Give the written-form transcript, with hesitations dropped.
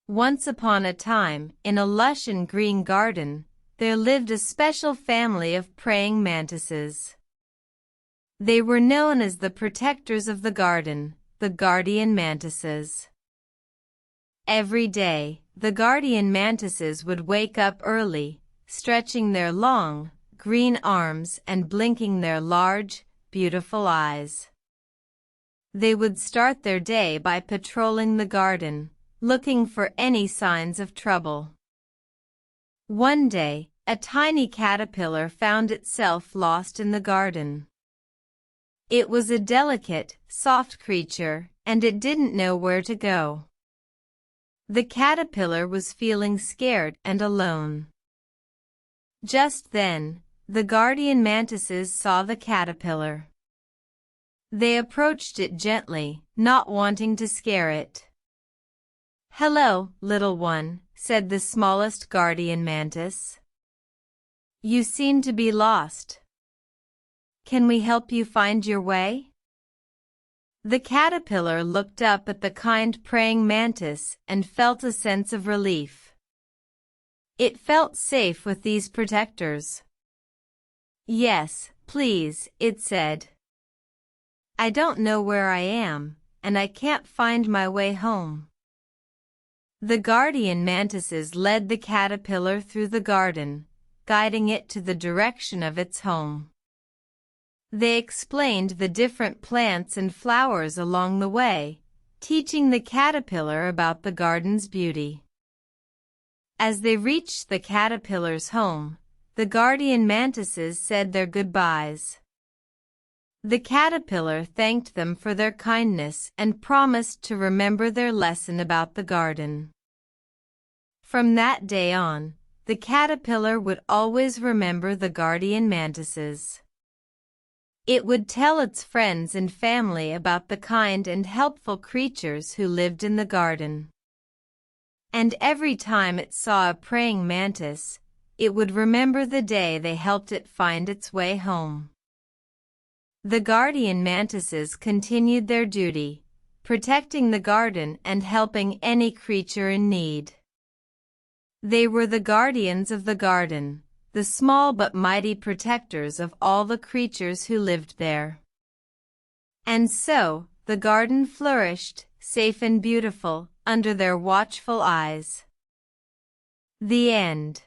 Once upon a time, in a lush and green garden, there lived a special family of praying mantises. They were known as the protectors of the garden, the Guardian Mantises. Every day, the Guardian Mantises would wake up early, stretching their long, green arms and blinking their large, beautiful eyes. They would start their day by patrolling the garden, looking for any signs of trouble. One day, a tiny caterpillar found itself lost in the garden. It was a delicate, soft creature, and it didn't know where to go. The caterpillar was feeling scared and alone. Just then, the Guardian Mantises saw the caterpillar. They approached it gently, not wanting to scare it. "Hello, little one," said the smallest Guardian Mantis. "You seem to be lost. Can we help you find your way?" The caterpillar looked up at the kind praying mantis and felt a sense of relief. It felt safe with these protectors. "Yes, please," it said. "I don't know where I am, and I can't find my way home." The Guardian Mantises led the caterpillar through the garden, guiding it to the direction of its home. They explained the different plants and flowers along the way, teaching the caterpillar about the garden's beauty. As they reached the caterpillar's home, the Guardian Mantises said their goodbyes. The caterpillar thanked them for their kindness and promised to remember their lesson about the garden. From that day on, the caterpillar would always remember the Guardian Mantises. It would tell its friends and family about the kind and helpful creatures who lived in the garden. And every time it saw a praying mantis, it would remember the day they helped it find its way home. The Guardian Mantises continued their duty, protecting the garden and helping any creature in need. They were the guardians of the garden, the small but mighty protectors of all the creatures who lived there. And so, the garden flourished, safe and beautiful, under their watchful eyes. The end.